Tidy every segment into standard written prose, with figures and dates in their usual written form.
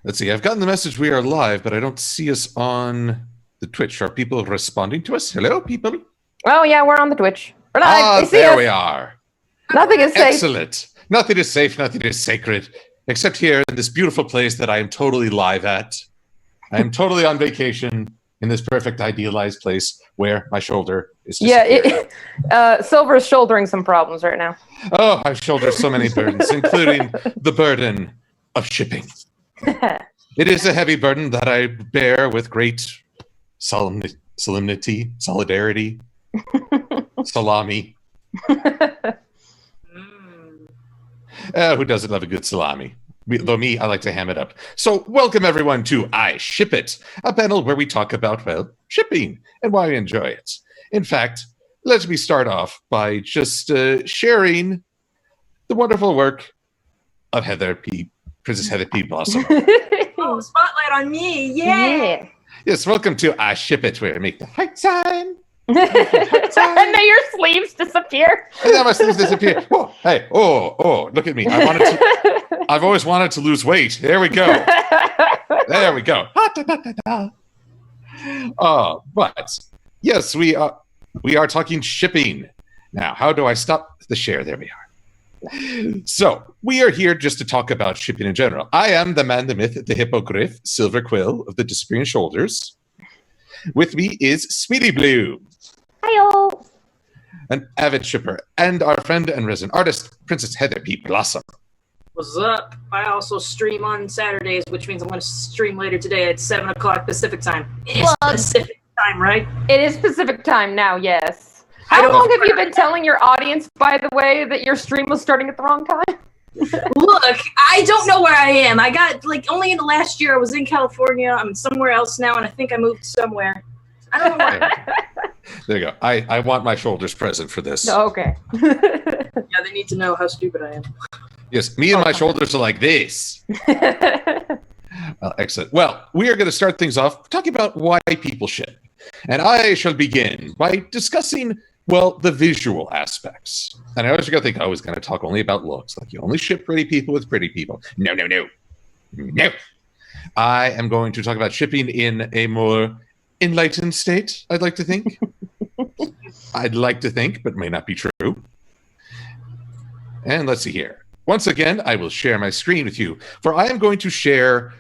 Let's see. I've gotten the message we are live, but I don't see us on the Twitch. Are people responding to us? Hello, people? Oh, yeah, we're on the Twitch. We're live. There we are. Nothing is safe. Excellent. Nothing is safe. Nothing is sacred. Except here in this beautiful place that I am totally live at. I am totally on vacation in this perfect idealized place where my shoulder is disappearing. Silver is shouldering some problems right now. Oh, I've shouldered so many burdens, including the burden of shipping. It is a heavy burden that I bear with great solemnity, solidarity, salami. Who doesn't love a good salami? Though me, I like to ham it up. So welcome everyone to I Ship It, a panel where we talk about, well, shipping and why we enjoy it. In fact, let me start off by just sharing the wonderful work of Princess Heather P. Blossom. Oh, spotlight on me. Yeah. Yes, welcome to I Ship It, where I make the heart sign. And then your sleeves disappear. And then my sleeves disappear. Oh, hey, look at me. I've always wanted to lose weight. There we go. There we go. But yes, we are talking shipping. Now, how do I stop the share? There we are. So, we are here just to talk about shipping in general. I am the man, the myth, the hippogriff, Silver Quill of the Disappearing Shoulders. With me is Speedy Blue. Hi-yo. An avid shipper, and our friend and resident artist, Princess Heather P. Blossom. What's up? I also stream on Saturdays, which means I'm going to stream later today at 7 o'clock Pacific time. It's Pacific time, right? It is Pacific time now, yes. How long have you been telling your audience, by the way, that your stream was starting at the wrong time? Look, I don't know where I am. I got, only in the last year I was in California. I'm somewhere else now, and I think I moved somewhere. I don't know where. There you go. I want my shoulders present for this. Oh, okay. Yeah, they need to know how stupid I am. Yes, me and my shoulders are like this. Excellent. Well, we are going to start things off talking about why people ship. And I shall begin by discussing, well, the visual aspects. And I always got to think I was going to talk only about looks. Like, you only ship pretty people with pretty people. No. I am going to talk about shipping in a more enlightened state, I'd like to think. I'd like to think, but may not be true. And let's see here. Once again, I will share my screen with you, for I am going to share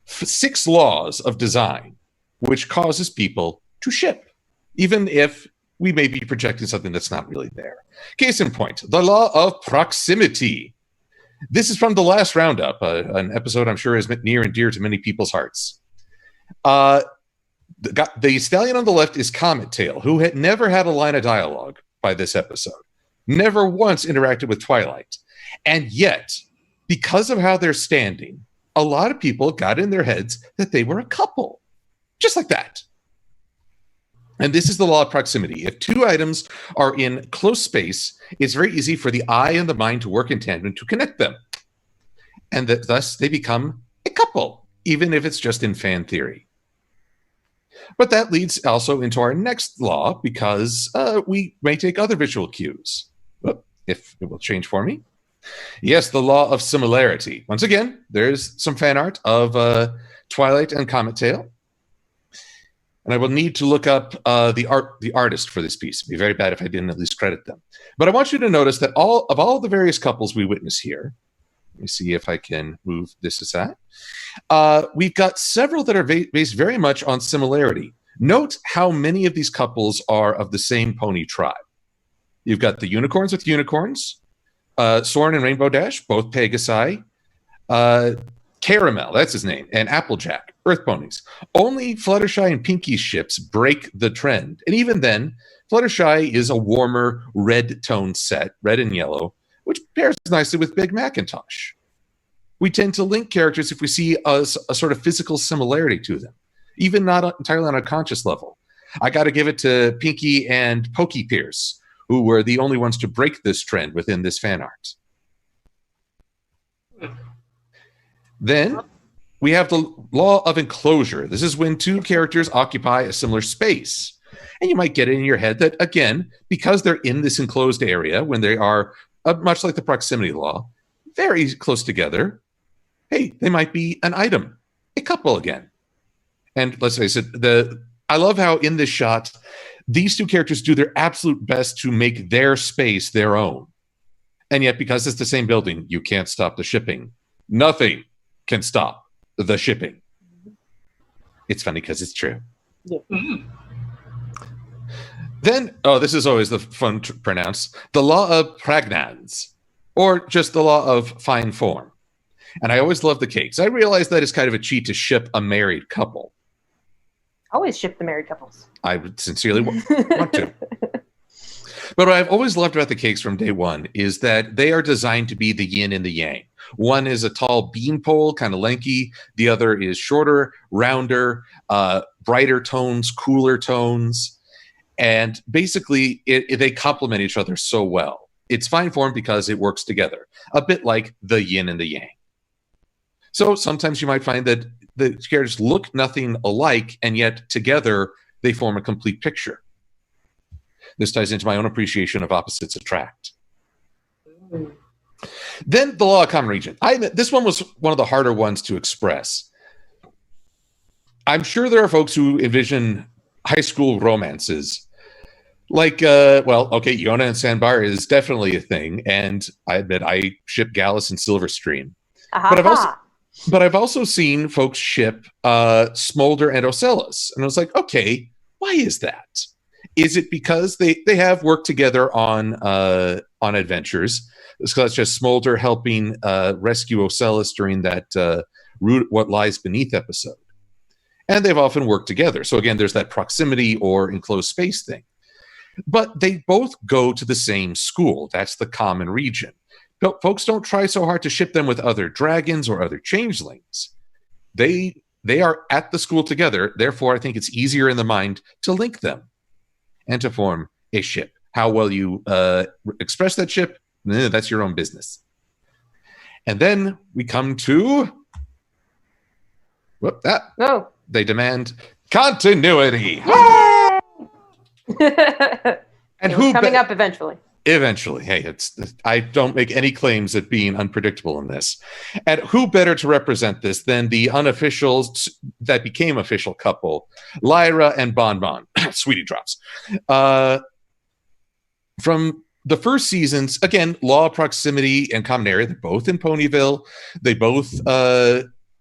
6 laws of design which causes people to ship, even if we may be projecting something that's not really there. Case in point, the law of proximity. This is from the last roundup, an episode I'm sure is near and dear to many people's hearts. The stallion on the left is Comet Tail, who had never had a line of dialogue by this episode, never once interacted with Twilight. And yet, because of how they're standing, a lot of people got in their heads that they were a couple. Just like that. And this is the law of proximity. If 2 items are in close space, it's very easy for the eye and the mind to work in tandem to connect them. And thus they become a couple, even if it's just in fan theory. But that leads also into our next law, because we may take other visual cues. If it will change for me. Yes, the law of similarity. Once again, there's some fan art of Twilight and Comet Tail. And I will need to look up the artist for this piece. It'd be very bad if I didn't at least credit them. But I want you to notice that all the various couples we witness here, let me see if I can move this aside. We've got several that are based very much on similarity. Note how many of these couples are of the same pony tribe. You've got the unicorns with unicorns, Soren and Rainbow Dash, both Pegasi, Caramel, that's his name, and Applejack, Earth ponies. Only Fluttershy and Pinky's ships break the trend. And even then, Fluttershy is a warmer red tone set, red and yellow, which pairs nicely with Big Macintosh. We tend to link characters if we see a sort of physical similarity to them, even not entirely on a conscious level. I got to give it to Pinky and Pokey Pierce, who were the only ones to break this trend within this fan art. Then we have the law of enclosure. This is when 2 characters occupy a similar space. And you might get it in your head that, again, because they're in this enclosed area, when they are, much like the proximity law, very close together, hey, they might be an item, a couple again. And let's face it, I love how in this shot, these two characters do their absolute best to make their space their own. And yet, because it's the same building, you can't stop the shipping. Nothing can stop the shipping. It's funny because it's true. Yeah. Then, this is always the fun to pronounce, the law of pragnans, or just the law of fine form. And I always love the cakes. I realize that it's kind of a cheat to ship a married couple. Always ship the married couples. I would sincerely want to. But what I've always loved about the cakes from day one is that they are designed to be the yin and the yang. One is a tall beanpole, kind of lanky. The other is shorter, rounder, brighter tones, cooler tones. And basically, they complement each other so well. It's fine form because it works together, a bit like the yin and the yang. So sometimes you might find that the characters look nothing alike, and yet together they form a complete picture. This ties into my own appreciation of opposites attract. Then the law of common region. This one was one of the harder ones to express. I'm sure there are folks who envision high school romances like, Yona and Sandbar is definitely a thing, and I admit I ship Gallus and Silverstream. But I've also seen folks ship Smolder and Ocellus, and I was like, okay, why is that? Is it because they have worked together on adventures? So that's just Smolder helping rescue Ocellus during that What Lies Beneath episode. And they've often worked together. So again, there's that proximity or enclosed space thing. But they both go to the same school. That's the common region. But folks don't try so hard to ship them with other dragons or other changelings. They are at the school together. Therefore, I think it's easier in the mind to link them and to form a ship. How well you express that ship, that's your own business. And then we come to they demand continuity. Yay! And who's coming up eventually? Eventually. Hey, I don't make any claims at being unpredictable in this. And who better to represent this than the unofficials that became official couple, Lyra and Bonbon, Sweetie Drops. From the first seasons, again, law of proximity and common area, they're both in Ponyville. They both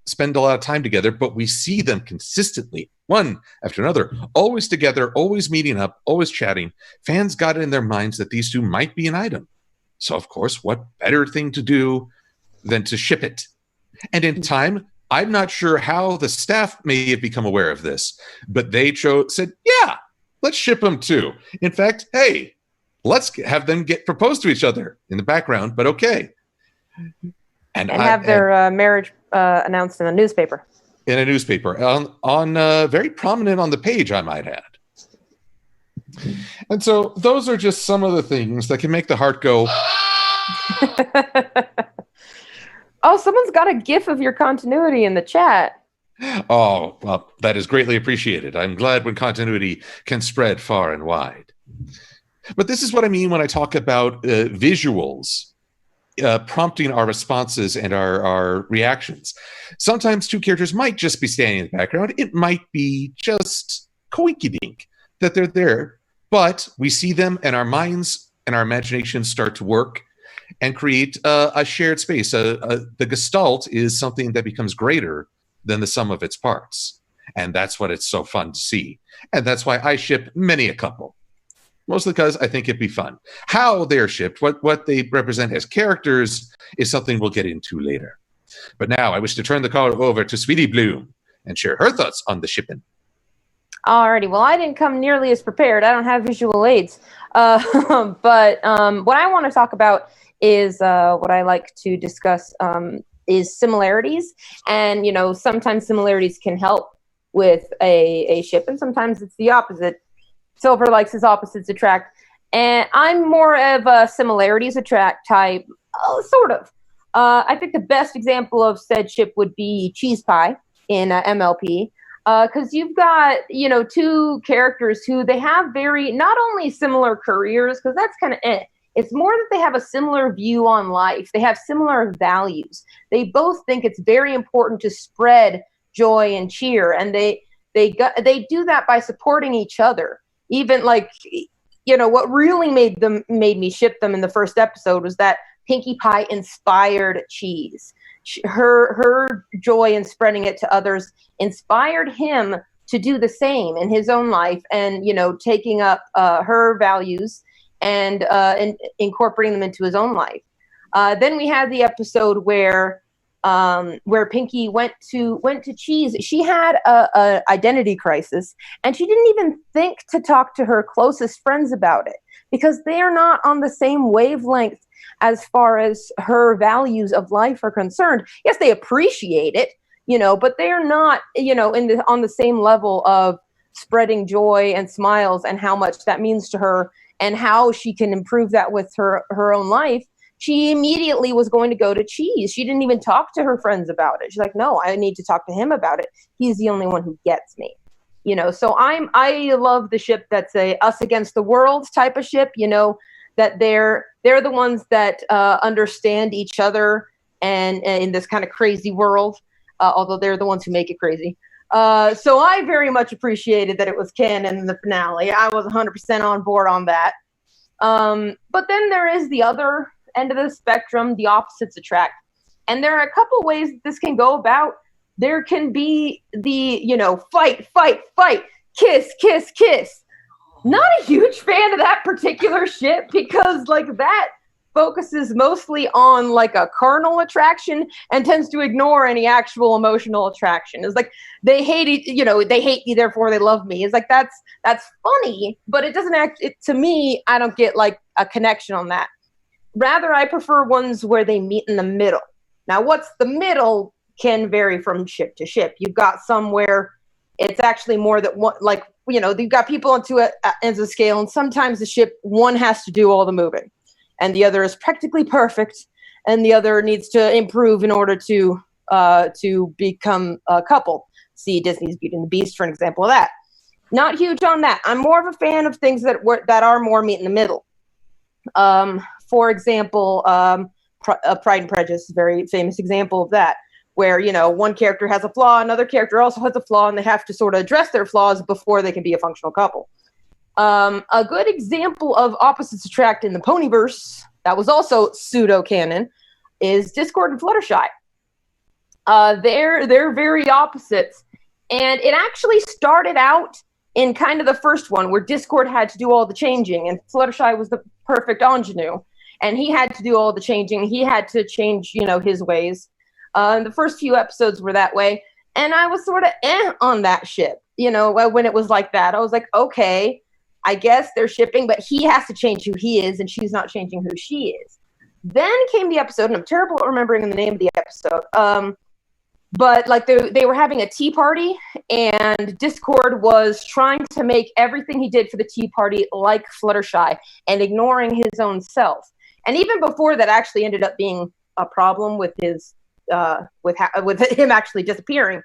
spend a lot of time together, but we see them consistently, one after another, always together, always meeting up, always chatting. Fans got it in their minds that these two might be an item. So, of course, what better thing to do than to ship it? And in time, I'm not sure how the staff may have become aware of this, but they said, yeah, let's ship them too. In fact, hey, let's have them get proposed to each other in the background, but okay. And have their marriage announced in a newspaper. In a newspaper, on very prominent on the page, I might add. And so those are just some of the things that can make the heart go. Oh, someone's got a GIF of your continuity in the chat. Oh, well, that is greatly appreciated. I'm glad when continuity can spread far and wide. But this is what I mean when I talk about visuals. Prompting our responses and our reactions. Sometimes two characters might just be standing in the background. It might be just coinkydink that they're there, but we see them and our minds and our imaginations start to work and create a shared space. The gestalt is something that becomes greater than the sum of its parts. And that's what it's so fun to see. And that's why I ship many a couple. Mostly because I think it'd be fun. How they're shipped, what they represent as characters, is something we'll get into later. But now I wish to turn the call over to Sweetie Bloom and share her thoughts on the shipping. Alrighty, well, I didn't come nearly as prepared. I don't have visual aids. But what I want to talk about is what I like to discuss is similarities. And, sometimes similarities can help with a ship, and sometimes it's the opposite. Silver likes his opposites attract. And I'm more of a similarities attract type, sort of. I think the best example of said ship would be Cheese Pie in MLP. Because you've got, two characters who they have very, not only similar careers, because that's kind of It's more that they have a similar view on life. They have similar values. They both think it's very important to spread joy and cheer, and they do that by supporting each other. Even like, what really made me ship them in the first episode was that Pinkie Pie inspired Cheese. Her joy in spreading it to others inspired him to do the same in his own life, and taking up her values and incorporating them into his own life. Then we had the episode where Pinkie went to Cheese. She had a identity crisis, and she didn't even think to talk to her closest friends about it, because they are not on the same wavelength as far as her values of life are concerned. Yes, they appreciate it, but they're not, on the same level of spreading joy and smiles and how much that means to her and how she can improve that with her own life. She immediately was going to go to Cheese. She didn't even talk to her friends about it. She's like, no, I need to talk to him about it. He's the only one who gets me. So I love the ship that's a us against the world type of ship, that they're the ones that understand each other and in this kind of crazy world, although they're the ones who make it crazy. So I very much appreciated that it was canon in the finale. I was 100% on board on that. But then there is the other end of the spectrum, the opposites attract. And there are a couple ways this can go about. There can be the, fight, kiss, kiss, kiss. Not a huge fan of that particular ship, because that focuses mostly on a carnal attraction and tends to ignore any actual emotional attraction. It's like they hate they hate me, therefore they love me. It's like that's funny, but it doesn't to me, I don't get a connection on that. Rather, I prefer ones where they meet in the middle. Now, what's the middle can vary from ship to ship. You've got some where it's actually more that one, you've got people onto ends of the scale, and sometimes the ship, one has to do all the moving, and the other is practically perfect, and the other needs to improve in order to become a couple. See Disney's Beauty and the Beast for an example of that. Not huge on that. I'm more of a fan of things that are more meet in the middle. For example, Pride and Prejudice is a very famous example of that, where, one character has a flaw, another character also has a flaw, and they have to sort of address their flaws before they can be a functional couple. A good example of opposites attract in the Ponyverse, that was also pseudo-canon, is Discord and Fluttershy. They're very opposites. And it actually started out in kind of the first one, where Discord had to do all the changing, and Fluttershy was the perfect ingenue. And he had to do all the changing. He had to change, his ways. The first few episodes were that way. And I was sort of on that ship, when it was like that. I was like, okay, I guess they're shipping, but he has to change who he is, and she's not changing who she is. Then came the episode, and I'm terrible at remembering the name of the episode. But they were having a tea party, and Discord was trying to make everything he did for the tea party like Fluttershy and ignoring his own self. And even before that actually ended up being a problem with his with him actually disappearing.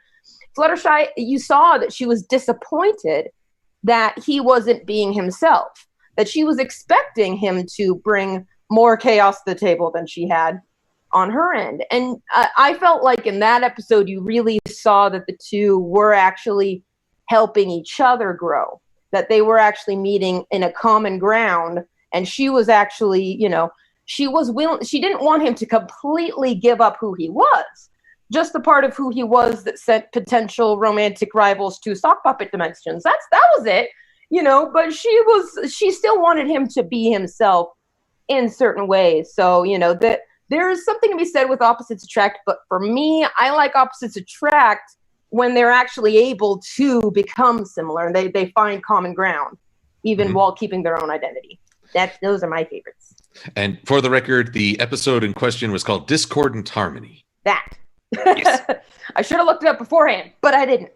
Fluttershy, you saw that she was disappointed that he wasn't being himself, that she was expecting him to bring more chaos to the table than she had on her end. And I felt like in that episode, you really saw that the two were actually helping each other grow, that they were actually meeting in a common ground. And she was actually, she was willing, she didn't want him to completely give up who he was, just the part of who he was that sent potential romantic rivals to sock puppet dimensions. That was it, but she still wanted him to be himself in certain ways. So, that there is something to be said with opposites attract, but for me, I like opposites attract when they're actually able to become similar and they find common ground, even while keeping their own identity. Those are my favorites. And for the record, the episode in question was called Discordant Harmony. That. Yes. I should have looked it up beforehand, but I didn't.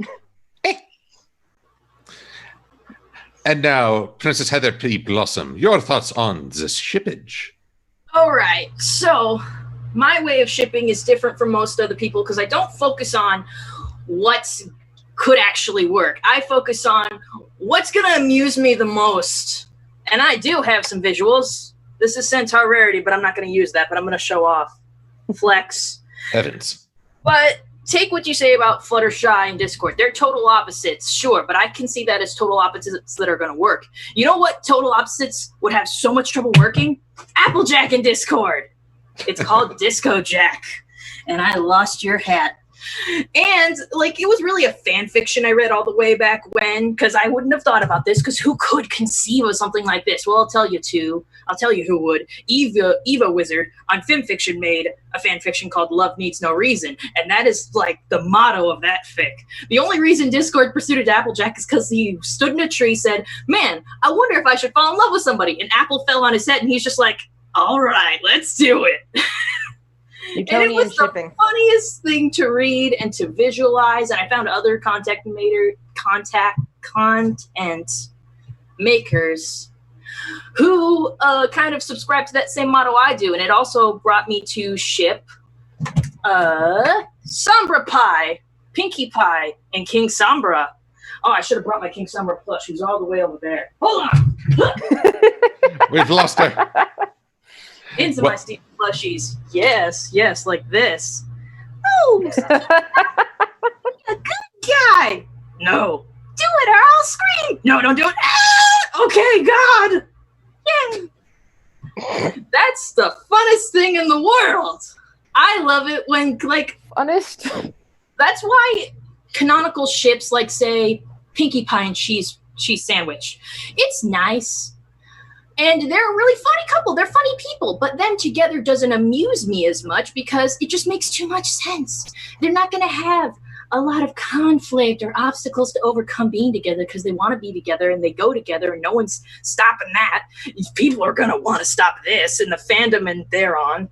And now, Princess Heather P. Blossom, your thoughts on this shippage? All right, so my way of shipping is different from most other people because I don't focus on what could actually work. I focus on what's going to amuse me the most. And I do have some visuals. This is Centaur Rarity, but I'm not going to use that, but I'm going to show off. Flex. Heavens. But take what you say about Fluttershy and Discord. They're total opposites, sure, but I can see that as total opposites that are going to work. You know what total opposites would have so much trouble working? Applejack and Discord. It's called Disco Jack. And I lost your hat. And, like, it was really a fan fiction I read all the way back when, because I wouldn't have thought about this, because who could conceive of something like this? Well, I'll tell you who would. Eva Wizard on FimFiction made a fan fiction called Love Needs No Reason, and that is, like, the motto of that fic. The only reason Discord pursued Applejack is because he stood in a tree, said, man, I wonder if I should fall in love with somebody, and Apple fell on his head, and he's just like, all right, let's do it. And it was the funniest thing to read and to visualize, and I found other content makers who kind of subscribe to that same motto I do, and it also brought me to ship Sombra Pie, Pinkie Pie, and King Sombra. Oh, I should have brought my King Sombra plush. Who's all the way over there. Hold on! We've lost her. Into my Steve plushies. Yes, like this. Oh, a good guy. No. Do it or I'll scream. No, don't do it. Ah! Okay, God. Yeah. That's the funnest thing in the world. I love it when, like... Funnest? That's why canonical ships, like, say, Pinkie Pie and Cheese Sandwich. It's nice. And they're a really funny couple. They're funny people. But them together doesn't amuse me as much because it just makes too much sense. They're not going to have a lot of conflict or obstacles to overcome being together because they want to be together and they go together and no one's stopping that. People are going to want to stop this and the fandom and they're on.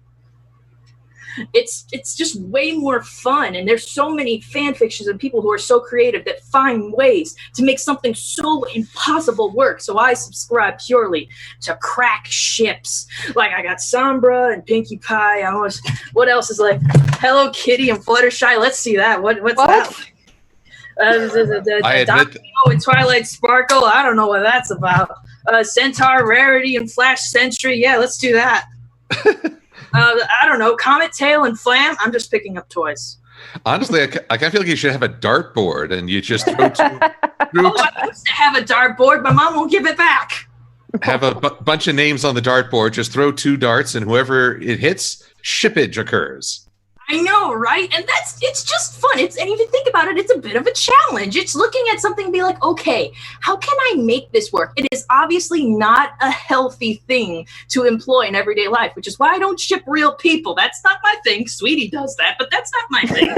It's just way more fun, and there's so many fan fictions and people who are so creative that find ways to make something so impossible work. So I subscribe purely to crack ships. Like I got Sombra and Pinkie Pie. What else is like Hello Kitty and Fluttershy? Let's see that. What's that? I admit and Twilight Sparkle. I don't know what that's about. Centaur Rarity and Flash Sentry. Yeah, let's do that. I don't know, Comet Tail and Flam. I'm just picking up toys. Honestly, I kind of feel like you should have a dartboard and you just throw I used to have a dartboard. My mom won't give it back. Have a bunch of names on the dartboard. Just throw 2 darts, and whoever it hits, shippage occurs. I know, right? And it's just fun. And if you think about it, it's a bit of a challenge. It's looking at something and be like, okay, how can I make this work? It is obviously not a healthy thing to employ in everyday life, which is why I don't ship real people. That's not my thing. Sweetie does that, but that's not my thing.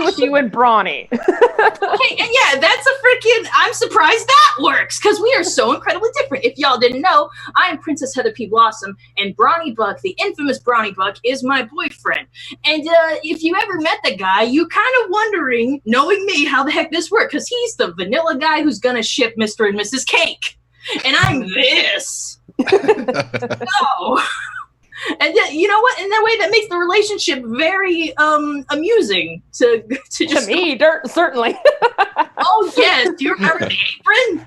With you and Brawny. Okay, and yeah, that's a freaking, I'm surprised that works, because we are so incredibly different. If y'all didn't know, I am Princess Heather P. Blossom, and Brawny Buck, the infamous Brawny Buck, is my boyfriend. And if you ever met the guy, you're kind of wondering, knowing me, how the heck this works, because he's the vanilla guy who's gonna ship Mr. and Mrs. Cake. And I'm this. No. And then, you know what? In that way, that makes the relationship very amusing to just. To me, certainly. Oh yes, do you remember the apron?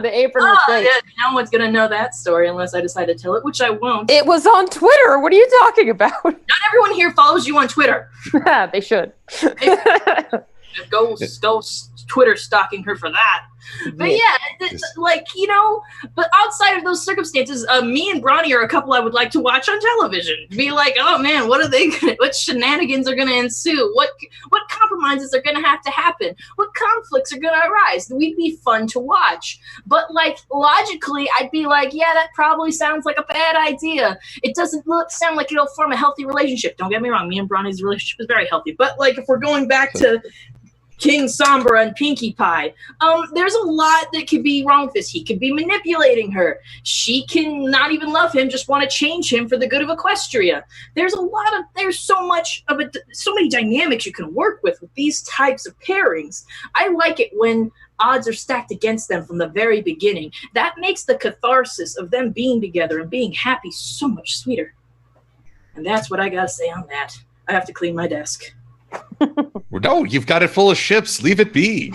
The apron was great. Yeah, no one's gonna know that story unless I decide to tell it, which I won't. It was on Twitter. What are you talking about? Not everyone here follows you on Twitter. They should. Go Twitter stalking her for that. But yeah, like, you know, but outside of those circumstances, me and Brawny are a couple I would like to watch on television. Be like, oh man, what shenanigans are gonna ensue? What compromises are gonna have to happen? What conflicts are gonna arise? We'd be fun to watch. But like logically, I'd be like, yeah, that probably sounds like a bad idea. It doesn't sound like it'll form a healthy relationship. Don't get me wrong, me and Brawny's relationship is very healthy. But like if we're going back to King Sombra and Pinkie Pie, there's a lot that could be wrong with this. He could be manipulating her. She can not even love him, just want to change him for the good of Equestria. There's so many dynamics you can work with these types of pairings. I like it when odds are stacked against them from the very beginning. That makes the catharsis of them being together and being happy so much sweeter. And that's what I gotta say on that. I have to clean my desk. No, you've got it full of ships. Leave it be.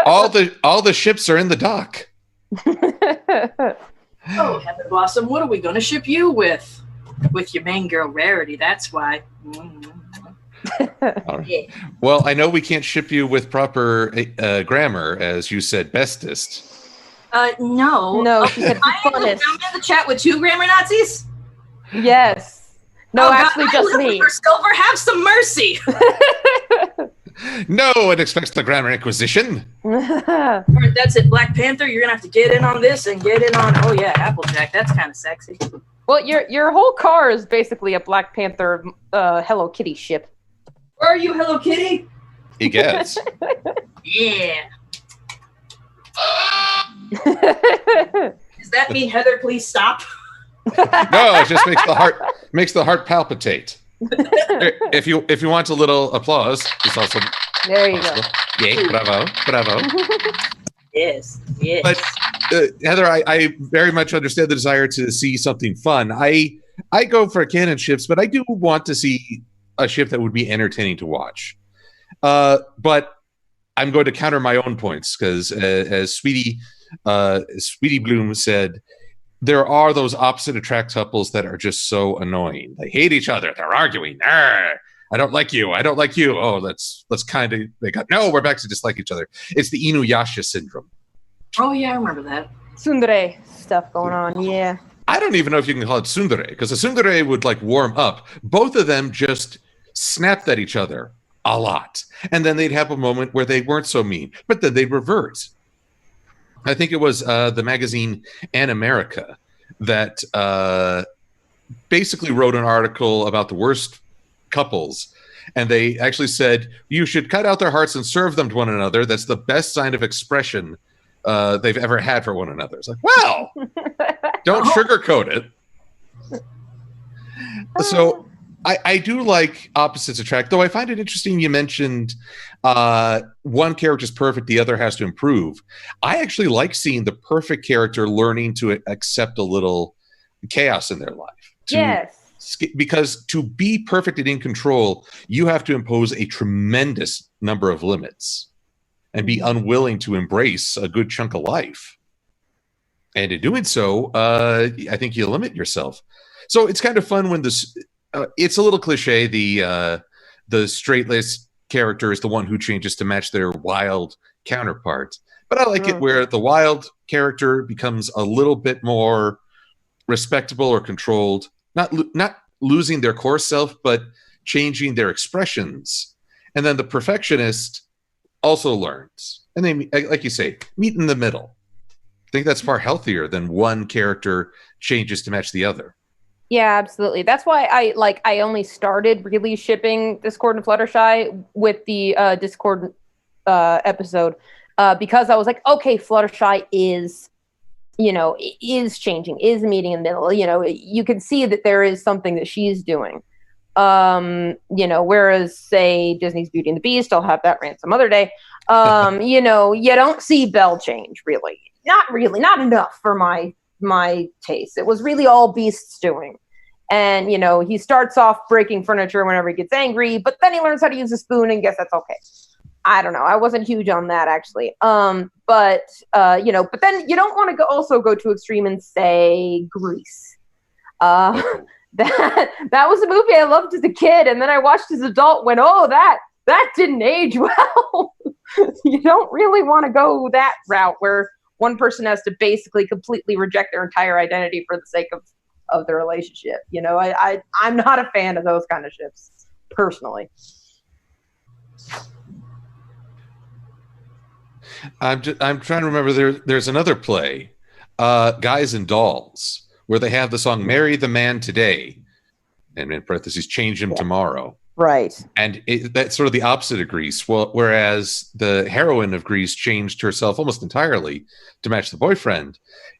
all the ships are in the dock. Oh, Heather Blossom, what are we going to ship you with? With your main girl, Rarity, that's why. Yeah. Well, I know we can't ship you with proper grammar, as you said, bestest. No. No, she said I'm in the chat with 2 grammar Nazis? Yes. No, actually, God, just me. For silver, have some mercy. No one expects the grammar inquisition. That's it, Black Panther. You're gonna have to get in on this and get in on. Oh yeah, Applejack. That's kind of sexy. Well, your whole car is basically a Black Panther Hello Kitty ship. Where are you, Hello Kitty? He gets. Yeah. Does that mean Heather, please stop? No, it just makes the heart palpitate. If you want a little applause, it's also there you possible. go. Yay, bravo. Yes. But Heather, I very much understand the desire to see something fun. I go for canon ships, but I do want to see a ship that would be entertaining to watch. But I'm going to counter my own points because, as Sweetie Bloom said, there are those opposite attract couples that are just so annoying. They hate each other. They're arguing. I don't like you. I don't like you. Oh, let's kind of make up. No, we're back to dislike each other. It's the Inuyasha syndrome. Oh yeah, I remember that. Tsundere stuff going on. Yeah. I don't even know if you can call it tsundere because a tsundere would like warm up. Both of them just snapped at each other a lot, and then they'd have a moment where they weren't so mean, but then they'd revert. I think it was the magazine An America that basically wrote an article about the worst couples. And they actually said, you should cut out their hearts and serve them to one another. That's the best sign of expression they've ever had for one another. It's like, well, don't sugarcoat it. So I do like opposites attract, though I find it interesting you mentioned one character's perfect, the other has to improve. I actually like seeing the perfect character learning to accept a little chaos in their life. Yes. Because to be perfect and in control, you have to impose a tremendous number of limits and be unwilling to embrace a good chunk of life. And in doing so, I think you limit yourself. So it's kind of fun when this... it's a little cliche. The straight-laced character is the one who changes to match their wild counterpart. But I like it where the wild character becomes a little bit more respectable or controlled. Not losing their core self, but changing their expressions. And then the perfectionist also learns. And they, like you say, meet in the middle. I think that's far healthier than one character changes to match the other. Yeah, absolutely. That's why I only started really shipping Discord and Fluttershy with the Discord episode because I was like, okay, Fluttershy is changing, is meeting in the middle. You can see that there is something that she's doing. Whereas say Disney's Beauty and the Beast, I'll have that rant some other day. You don't see Belle change really, not enough for my taste. It was really all Beast's doing. And, he starts off breaking furniture whenever he gets angry, but then he learns how to use a spoon and guess that's okay. I don't know. I wasn't huge on that actually. But then you don't want to also go to extreme and say Grease. That was a movie I loved as a kid. And then I watched as an adult went, oh, that didn't age well. You don't really want to go that route where one person has to basically completely reject their entire identity for the sake of the relationship. I'm not a fan of those kind of ships personally. I'm trying to remember. There's another play, Guys and Dolls, where they have the song "Marry the Man Today," and in parentheses, "Change him tomorrow." Right. And that's sort of the opposite of Grease. Well, whereas the heroine of Grease changed herself almost entirely to match the boyfriend,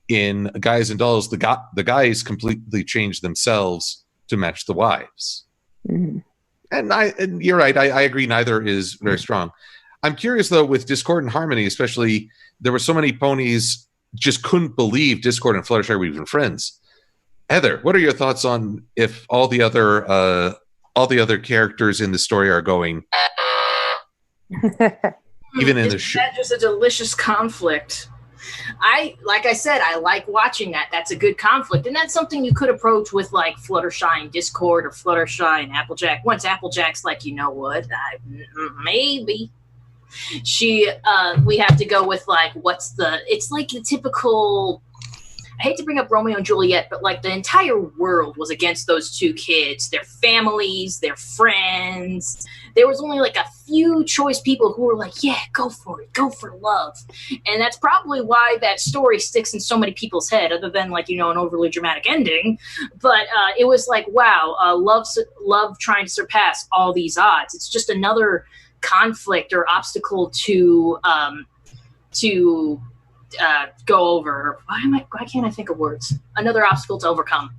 in Guys and Dolls, the guys completely changed themselves to match the wives. Mm-hmm. And you're right. I agree. Neither is very strong. I'm curious, though, with Discord and Harmony, especially, there were so many ponies just couldn't believe Discord and Fluttershy were even friends. Heather, what are your thoughts on if all the other characters in the story are going, even in the show? That just a delicious conflict. like I said, I like watching that. That's a good conflict, and that's something you could approach with like Fluttershy and Discord, or Fluttershy and Applejack. Once Applejack's like, you know what, maybe we have to go with like, it's like the typical. I hate to bring up Romeo and Juliet, but like the entire world was against those two kids, their families, their friends. There was only like a few choice people who were like, yeah, go for it, go for love. And that's probably why that story sticks in so many people's head, other than like, an overly dramatic ending. But it was like, wow, love trying to surpass all these odds. It's just another conflict or obstacle to go over. Why can't I think of words? Another obstacle to overcome.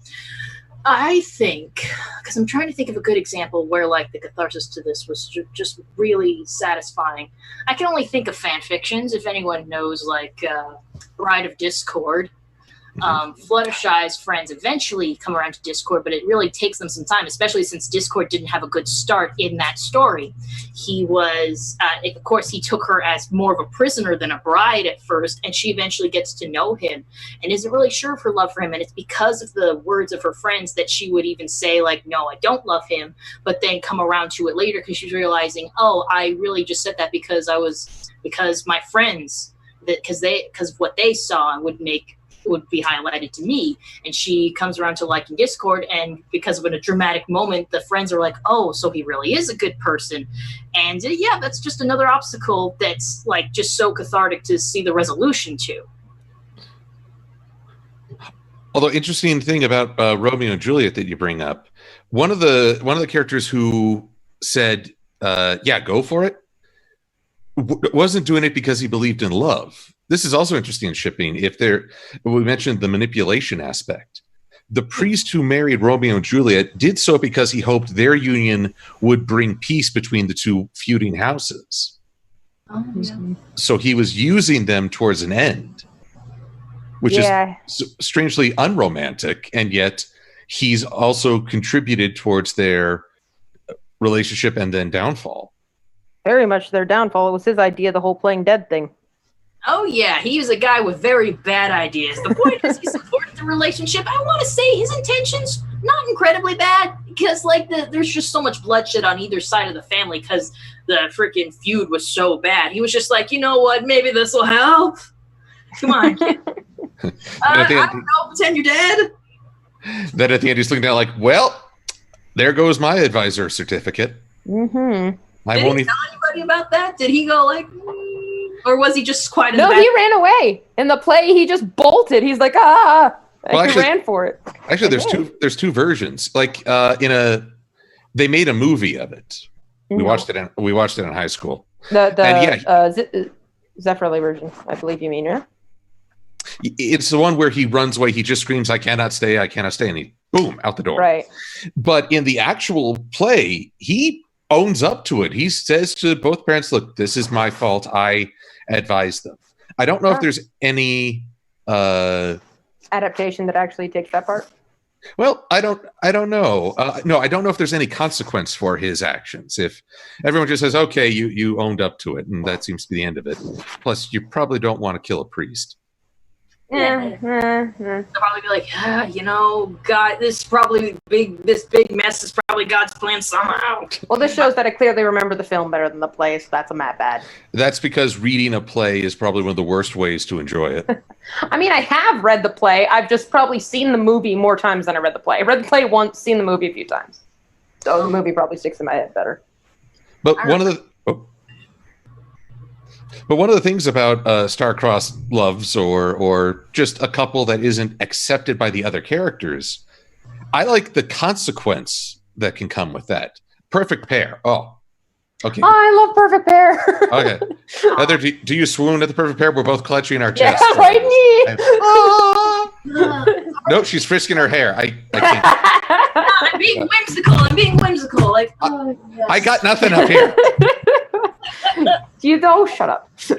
I think, because I'm trying to think of a good example where like the catharsis to this was just really satisfying. I can only think of fan fictions. If anyone knows like Bride of Discord, Fluttershy's friends eventually come around to Discord, but it really takes them some time, especially since Discord didn't have a good start in that story. He was, of course, he took her as more of a prisoner than a bride at first, and she eventually gets to know him and isn't really sure of her love for him. And it's because of the words of her friends that she would even say, like, no, I don't love him, but then come around to it later because she's realizing, oh, I really just said that because my friends, because what they saw would be highlighted to me. And she comes around to liking Discord, and because of a dramatic moment, the friends are like, oh, so he really is a good person. And yeah, that's just another obstacle that's like just so cathartic to see the resolution to. Although, interesting thing about Romeo and Juliet that you bring up, one of the characters who said, yeah, go for it, wasn't doing it because he believed in love. This is also interesting in shipping. We mentioned the manipulation aspect. The priest who married Romeo and Juliet did so because he hoped their union would bring peace between the two feuding houses. Oh, yeah. So he was using them towards an end, which is strangely unromantic, and yet he's also contributed towards their relationship and then downfall. Very much their downfall. It was his idea, the whole playing dead thing. Oh, yeah, he was a guy with very bad ideas. The point is he supported the relationship. I want to say his intentions, not incredibly bad, because like there's just so much bloodshed on either side of the family because the freaking feud was so bad. He was just like, you know what, maybe this will help. Come on, kid. I don't know, pretend you're dead. Then at the end he's looking down like, well, there goes my advisor certificate. Mm-hmm. Did he tell anybody about that? Did he go like... Or was he just quiet in the back? No, he ran away. In the play, he just bolted. He's like, he ran for it. Actually, there's two versions. Like they made a movie of it. We watched it in high school. The Zephyrly version, I believe you mean, yeah? It's the one where he runs away. He just screams, I cannot stay, and he boom out the door. Right. But in the actual play, he owns up to it. He says to both parents, look, this is my fault. I advised them. I don't know if there's any adaptation that actually takes that part. Well, I don't know. No, I don't know if there's any consequence for his actions. If everyone just says, okay, you owned up to it, and that seems to be the end of it. Plus, you probably don't want to kill a priest. They'll probably be like, God, this big mess is probably God's plan somehow. Well, this shows that I clearly remember the film better than the play, so that's not bad. That's because reading a play is probably one of the worst ways to enjoy it. I mean, I have read the play. I've just probably seen the movie more times than I read the play. I read the play once, seen the movie a few times. So the movie probably sticks in my head better. But one of the things about star-crossed loves or just a couple that isn't accepted by the other characters, I like the consequence that can come with that. Perfect pair. Oh, okay. I love perfect pair. Okay. Heather, do you swoon at the perfect pair? We're both clutching our chests. Yeah, right. No, she's frisking her hair. I can't. No, I'm being whimsical. Like, I got nothing up here. You don't shut up. But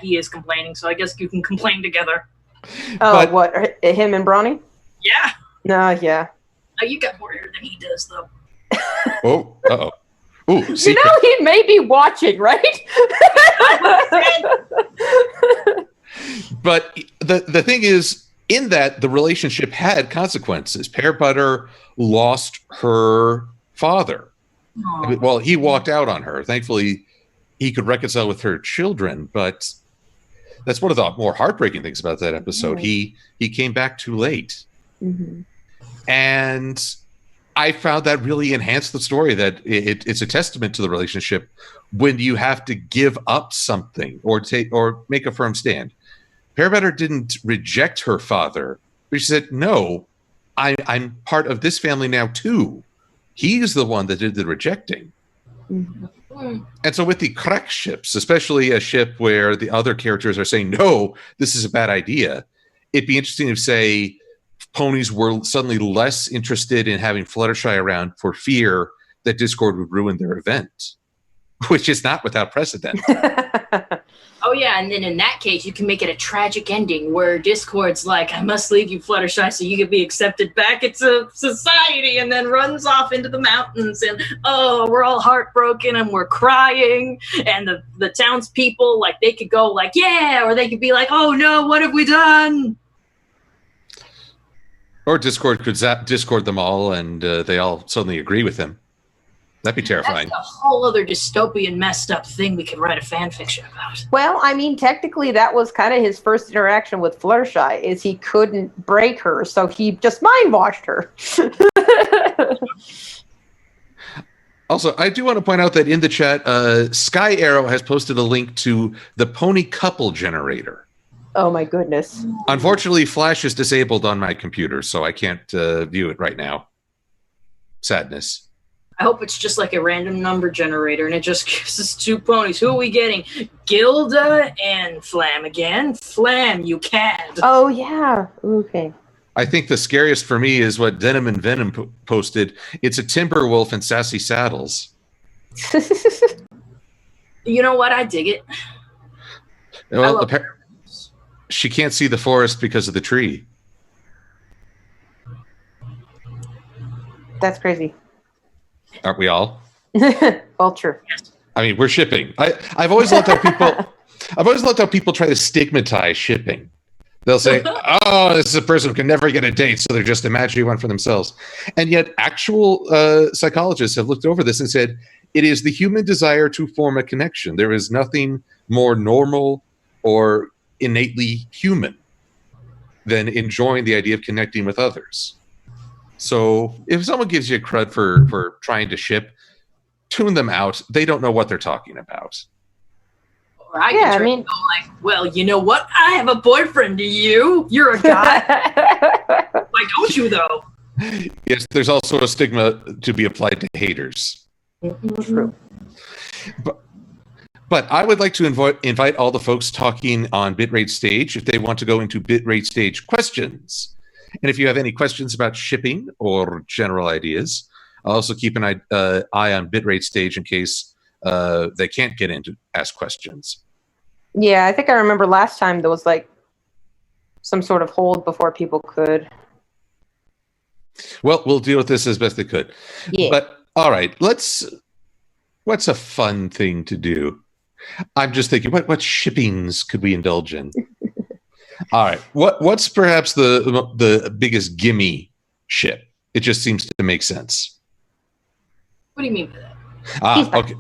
he is complaining, so I guess you can complain together. Oh, what? Him and Bronny? Yeah. No, yeah. You got more hair than he does, though. Oh, uh-oh. Ooh, You know he may be watching, right? But the thing is, in that, the relationship had consequences. Pear Butter lost her father. Well, he walked out on her. Thankfully, he could reconcile with her children, but that's one of the more heartbreaking things about that episode. He came back too late. And I found that really enhanced the story, that it's a testament to the relationship when you have to give up something or make a firm stand. Pear Butter didn't reject her father, but she said, no, I'm part of this family now too. He's the one that did the rejecting. And so with the correct ships, especially a ship where the other characters are saying, no, this is a bad idea, it'd be interesting to say ponies were suddenly less interested in having Fluttershy around for fear that Discord would ruin their event, which is not without precedent. Oh, yeah, and then in that case, you can make it a tragic ending where Discord's like, I must leave you, Fluttershy, so you can be accepted back into society, and then runs off into the mountains, and, oh, we're all heartbroken, and we're crying, and the townspeople, like, they could go like, yeah, or they could be like, oh, no, what have we done? Or Discord could Discord them all, and they all suddenly agree with him. That'd be terrifying. That's a whole other dystopian, messed up thing we could write a fan fiction about. Well, I mean, technically, that was kind of his first interaction with Fluttershy, is he couldn't break her, so he just mind-washed her. Also, I do want to point out that in the chat, Sky Arrow has posted a link to the Pony Couple Generator. Oh, my goodness. Unfortunately, Flash is disabled on my computer, so I can't view it right now. Sadness. I hope it's just like a random number generator and it just gives us two ponies. Who are we getting? Gilda and Flam again? Flam, you cad. Oh, yeah. Okay. I think the scariest for me is what Denim and Venom posted. It's a Timberwolf and Sassy Saddles. You know what? I dig it. Well, she can't see the forest because of the tree. That's crazy. Aren't we all? Well, true. I mean, we're shipping. I've always loved how people try to stigmatize shipping. They'll say, "Oh, this is a person who can never get a date, so they're just imagining one for themselves." And yet, actual psychologists have looked over this and said it is the human desire to form a connection. There is nothing more normal or innately human than enjoying the idea of connecting with others. So if someone gives you a crud for trying to ship, tune them out. They don't know what they're talking about. Or I can go like, well, you know what? I have a boyfriend. Do you? You're a guy. Why don't you, though? Yes, there's also a stigma to be applied to haters. True. But I would like to invite all the folks talking on Bitrate Stage if they want to go into Bitrate Stage questions. And if you have any questions about shipping or general ideas, I'll also keep an eye on Bitrate Stage in case they can't get in to ask questions. Yeah, I think I remember last time there was like some sort of hold before people could. Well, we'll deal with this as best they could. Yeah. But all right, what's a fun thing to do? I'm just thinking, what shippings could we indulge in? All right, what's perhaps the biggest gimme ship? It just seems to make sense. What do you mean by that?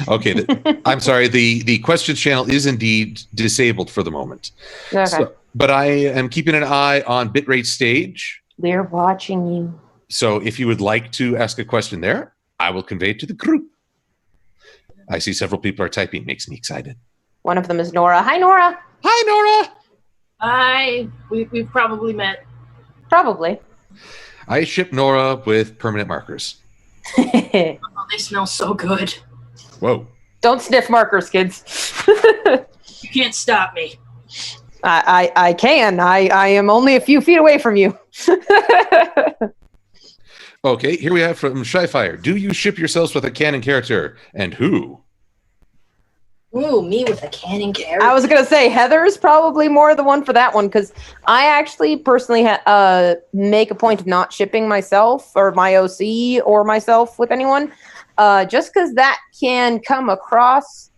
Okay. I'm sorry. The questions channel is indeed disabled for the moment. Okay. But I am keeping an eye on Bitrate Stage. We're watching you. So if you would like to ask a question there, I will convey it to the group. I see several people are typing. Makes me excited. One of them is Nora. Hi, Nora. Hi, Nora. We've probably met. Probably. I ship Nora with permanent markers. Oh, they smell so good. Whoa. Don't sniff markers, kids. You can't stop me. I can. I am only a few feet away from you. Okay, here we have from Shyfire. Do you ship yourselves with a canon character, and who? Ooh, me with a canon character. I was gonna say Heather's probably more the one for that one because I actually personally make a point of not shipping myself or my OC or myself with anyone. just because that can come across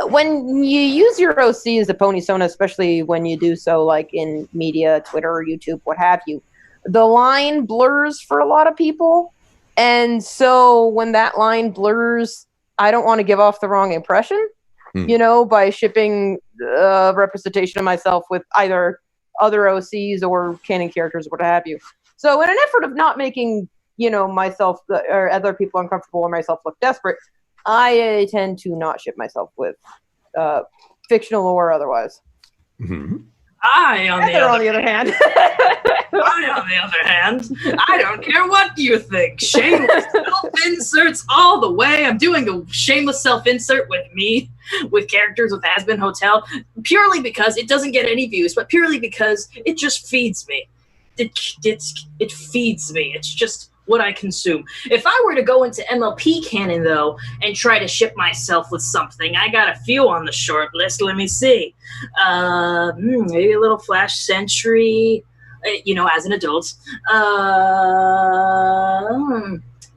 when you use your OC as a pony persona, especially when you do so like in media, Twitter, YouTube, what have you, the line blurs for a lot of people. And so when that line blurs, I don't want to give off the wrong impression, by shipping representation of myself with either other OCs or canon characters, what have you. So in an effort of not making, myself or other people uncomfortable or myself look desperate, I tend to not ship myself with fictional or otherwise. Mm-hmm. On the other hand, I don't care what you think. Shameless self-inserts all the way. I'm doing a shameless self-insert with me, with characters with Has-Been Hotel, purely because it doesn't get any views, but purely because it just feeds me. It feeds me. It's just what I consume. If I were to go into MLP canon, though, and try to ship myself with something, I got a few on the short list. Let me see. Maybe a little Flash Sentry, as an adult. I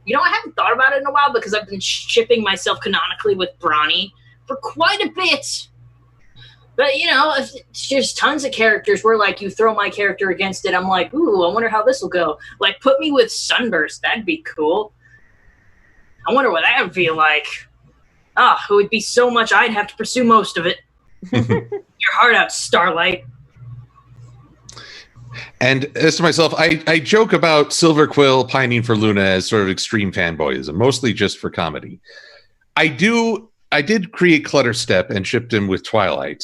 haven't thought about it in a while because I've been shipping myself canonically with Bronny for quite a bit. But, there's tons of characters where, like, you throw my character against it, I'm like, ooh, I wonder how this will go. Like, put me with Sunburst. That'd be cool. I wonder what that would feel like. It would be so much I'd have to pursue most of it. Your heart out, Starlight. And as to myself, I joke about Silver Quill pining for Luna as sort of extreme fanboyism, mostly just for comedy. I did create Clutterstep and shipped him with Twilight.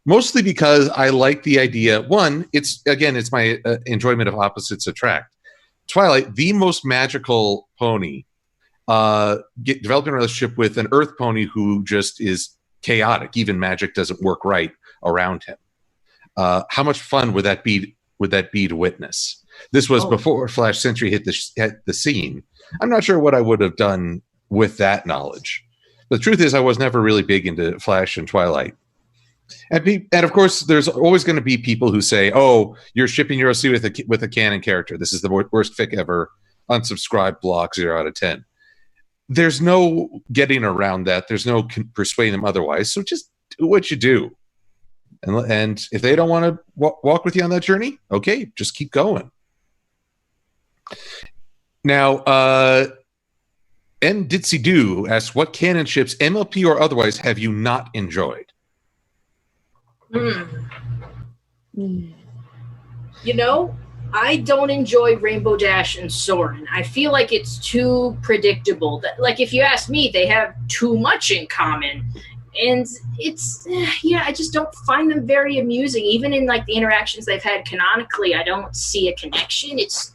Mostly because I like the idea. One, it's my enjoyment of opposites attract. Twilight, the most magical pony, developing a relationship with an Earth pony who just is chaotic. Even magic doesn't work right around him. How much fun would that be? Would that be to witness? This was before Flash Sentry hit the scene. I'm not sure what I would have done with that knowledge. But the truth is, I was never really big into Flash and Twilight. And of course, there's always going to be people who say, "Oh, you're shipping your OC with a canon character. This is the worst fic ever." Unsubscribe, block, 0 out of 10. There's no getting around that. There's no persuading them otherwise. So just do what you do. And if they don't want to walk with you on that journey, okay, just keep going. Now, N Ditsy Doo asks, what canon ships, MLP or otherwise, have you not enjoyed? I don't enjoy Rainbow Dash and Soren. I feel like it's too predictable. Like, if you ask me, they have too much in common. And I just don't find them very amusing. Even in, like, the interactions they've had canonically, I don't see a connection. It's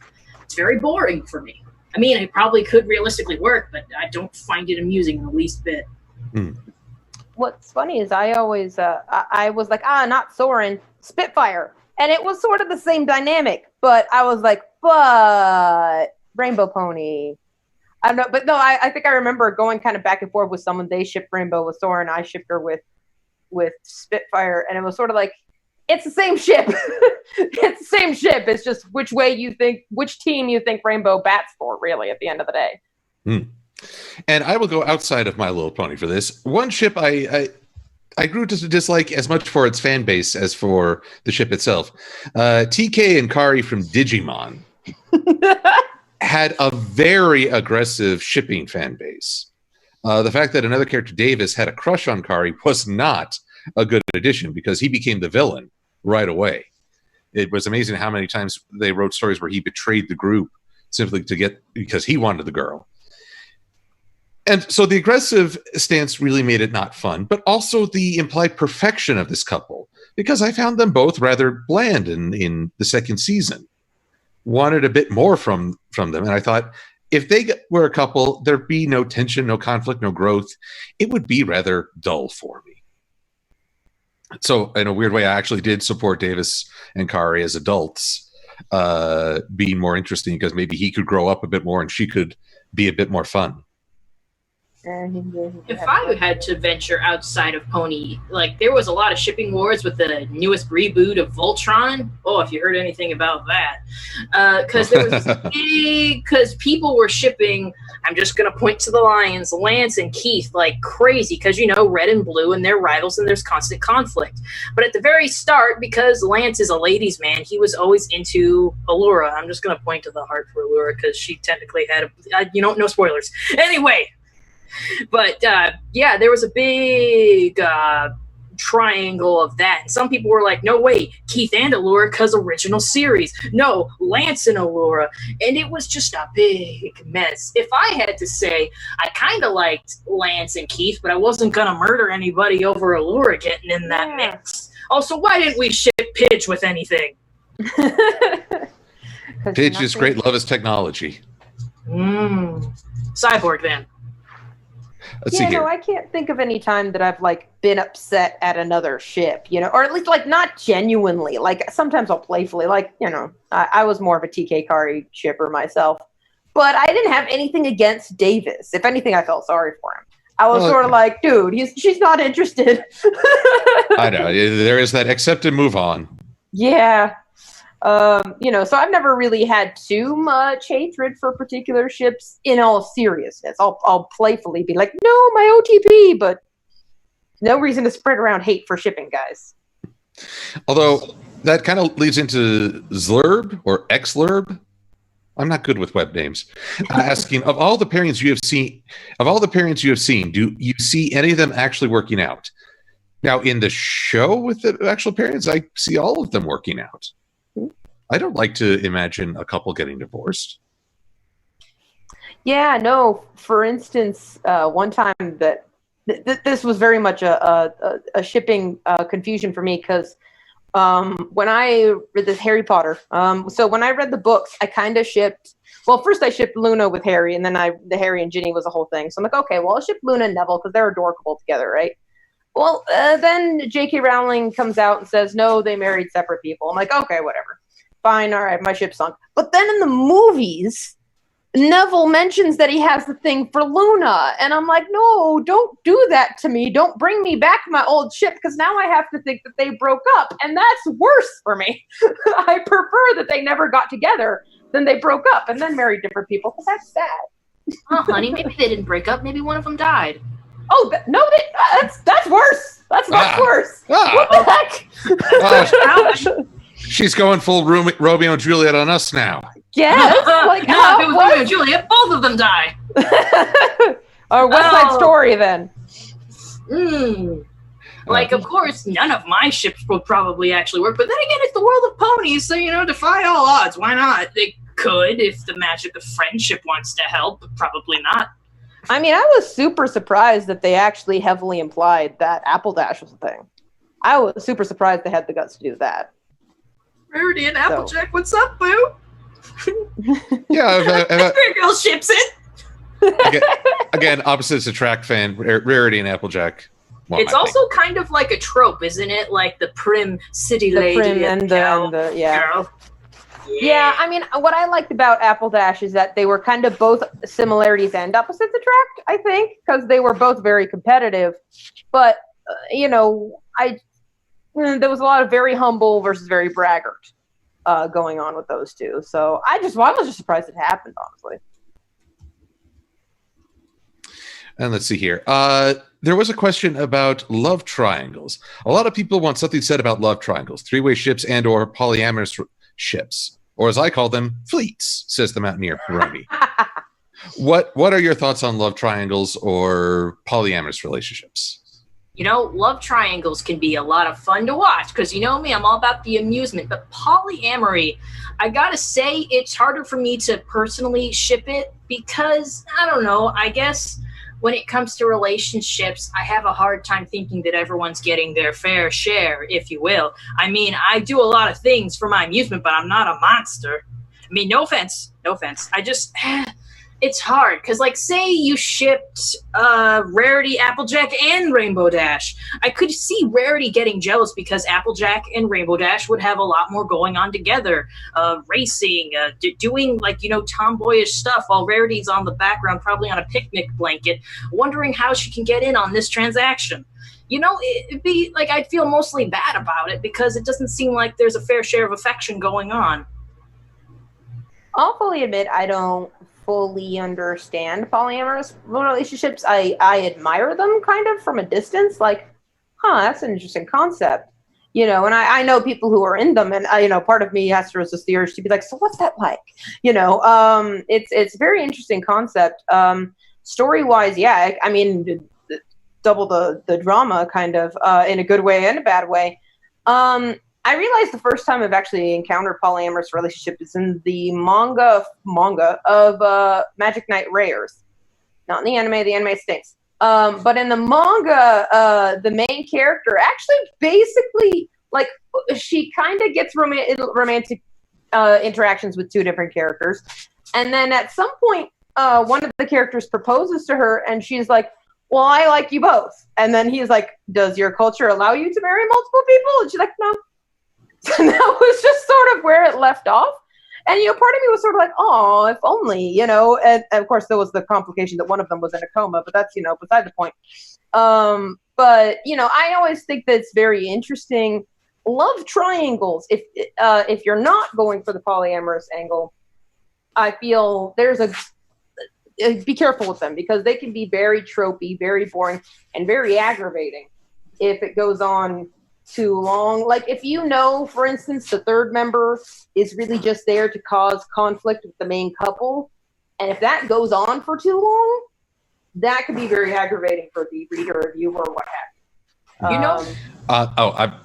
very boring for me. I mean, it probably could realistically work, but I don't find it amusing in the least bit. What's funny is I always, I was like, not Soren, Spitfire. And it was sort of the same dynamic, but I was like, but Rainbow Pony. I don't know, but no, I think I remember going kind of back and forth with someone. They shipped Rainbow with Soren, I shipped her with Spitfire, and it was sort of like, it's the same ship. It's the same ship. It's just which team you think Rainbow bats for, really, at the end of the day. And I will go outside of My Little Pony for this. One ship I grew to dislike as much for its fan base as for the ship itself. TK and Kari from Digimon had a very aggressive shipping fan base. The fact that another character, Davis, had a crush on Kari was not a good addition because he became the villain right away. It was amazing how many times they wrote stories where he betrayed the group simply because he wanted the girl. And so the aggressive stance really made it not fun, but also the implied perfection of this couple, because I found them both rather bland in the second season. Wanted a bit more from them, and I thought if they were a couple, there'd be no tension, no conflict, no growth. It would be rather dull for me. So in a weird way, I actually did support Davis and Kari as adults, being more interesting because maybe he could grow up a bit more and she could be a bit more fun. If I had to venture outside of Pony, like there was a lot of shipping wars with the newest reboot of Voltron. Oh, if you heard anything about that, because there was this big, because people were shipping. I'm just gonna point to the Lions, Lance and Keith, like crazy, because Red and Blue and they're rivals and there's constant conflict. But at the very start, because Lance is a ladies' man, he was always into Allura. I'm just gonna point to the heart for Allura because she technically had no spoilers. Anyway. But there was a big triangle of that. And some people were like, no, wait, Keith and Allura because original series. No, Lance and Allura. And it was just a big mess. If I had to say, I kind of liked Lance and Keith, but I wasn't going to murder anybody over Allura getting in that mix. Also, why didn't we ship Pidge with anything? Pidge is great. Love is technology. Cyborg, then. Let's see here. I can't think of any time that I've been upset at another ship, or at least not genuinely. Sometimes I'll playfully, I was more of a TK Kari shipper myself, but I didn't have anything against Davis. If anything, I felt sorry for him. I was sort of like, dude, she's not interested. I know there is that accept and move on. Yeah. So I've never really had too much hatred for particular ships in all seriousness. I'll playfully be like, no, my OTP, but no reason to spread around hate for shipping, guys. Although that kind of leads into Zlurb or Xlurb. I'm not good with web names. Asking of all the pairings you have seen, do you see any of them actually working out? Now in the show with the actual pairings, I see all of them working out. I don't like to imagine a couple getting divorced. Yeah, no. For instance, one time that this was very much a shipping confusion for me because when I read this Harry Potter, so when I read the books, I kind of shipped. Well, first I shipped Luna with Harry, and then the Harry and Ginny was a whole thing. So I'm like, okay, well I'll ship Luna and Neville because they're adorable together, right? Well, then J.K. Rowling comes out and says, no, they married separate people. I'm like, okay, whatever. Fine, all right, my ship sunk. But then in the movies, Neville mentions that he has the thing for Luna. And I'm like, no, don't do that to me. Don't bring me back my old ship, because now I have to think that they broke up. And that's worse for me. I prefer that they never got together than they broke up and then married different people, because that's sad. Oh, honey, maybe they didn't break up. Maybe one of them died. Oh, that's worse. That's much worse. What the heck? She's going full Romeo and Juliet on us now. Yes. If it was Romeo and Juliet, both of them die. Or West Side Story, then. Of course, none of my ships will probably actually work. But then again, it's the world of ponies, so, defy all odds. Why not? They could if the magic of friendship wants to help, but probably not. I mean, I was super surprised that they actually heavily implied that Apple Dash was a thing. I was super surprised they had the guts to do that. Rarity and Applejack, what's up, boo? Yeah, Girl ships it. Again, opposites attract fan. Rarity and Applejack. It's also kind of like a trope, isn't it? Like the prim city lady prim and the girl. Yeah, I mean, what I liked about Apple Dash is that they were kind of both similarities and opposites attract, I think, because they were both very competitive. But, there was a lot of very humble versus very braggart going on with those two. So I was just surprised it happened, honestly. And let's see here. There was a question about love triangles. A lot of people want something said about love triangles, three-way ships and or polyamorous ships, or as I call them, fleets, says the Mountaineer, Remy. What are your thoughts on love triangles or polyamorous relationships? Love triangles can be a lot of fun to watch because, me, I'm all about the amusement. But polyamory, I gotta say, it's harder for me to personally ship it because, I don't know, I guess when it comes to relationships, I have a hard time thinking that everyone's getting their fair share, if you will. I mean, I do a lot of things for my amusement, but I'm not a monster. I mean, no offense. I just... it's hard because, like, say you shipped Rarity, Applejack, and Rainbow Dash. I could see Rarity getting jealous because Applejack and Rainbow Dash would have a lot more going on together, racing, doing, like, you know, tomboyish stuff while Rarity's on the background, probably on a picnic blanket, wondering how she can get in on this transaction. You know, it'd be like I'd feel mostly bad about it because it doesn't seem like there's a fair share of affection going on. I'll fully admit I don't fully understand polyamorous relationships. I admire them kind of from a distance, like, that's an interesting concept, you know, and I know people who are in them, and you know, part of me has to resist the urge to be like, so what's that like, you know. It's a very interesting concept. Story wise, yeah, I mean, double the drama kind of, in a good way and a bad way. I realized the first time I've actually encountered polyamorous relationship is in the manga of Magic Knight Rares. Not in the anime stinks. But in the manga, the main character actually basically, like, she kind of gets romantic interactions with two different characters. And then at some point, one of the characters proposes to her, and she's like, well, I like you both. And then he's like, does your culture allow you to marry multiple people? And she's like, no. And that was just sort of where it left off. And, you know, part of me was sort of like, oh, if only, you know. And of course, there was the complication that one of them was in a coma, but that's, you know, beside the point. But, you know, I always think that it's very interesting. Love triangles. If you're not going for the polyamorous angle, I feel be careful with them because they can be very tropey, very boring, and very aggravating if it goes on too long. Like, if you know, for instance, the third member is really just there to cause conflict with the main couple, and if that goes on for too long, that could be very aggravating for the reader or viewer or what have you. You know?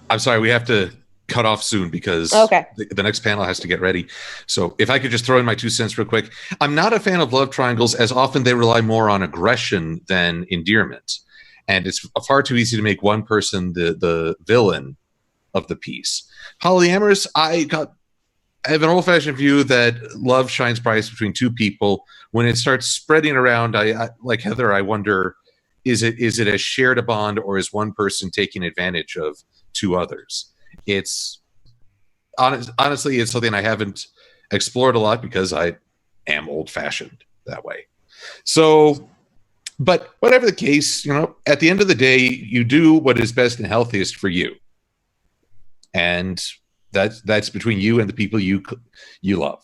I'm sorry, we have to cut off soon because the next panel has to get ready. So if I could just throw in my 2 cents real quick. I'm not a fan of love triangles, as often they rely more on aggression than endearment. And it's far too easy to make one person the villain of the piece. Polyamorous, I have an old-fashioned view that love shines brightest between two people. When it starts spreading around, I like Heather, I wonder, is it as shared a bond, or is one person taking advantage of two others? It's honestly, it's something I haven't explored a lot because I am old-fashioned that way. So, but whatever the case, you know, at the end of the day, you do what is best and healthiest for you, and that's between you and the people you love.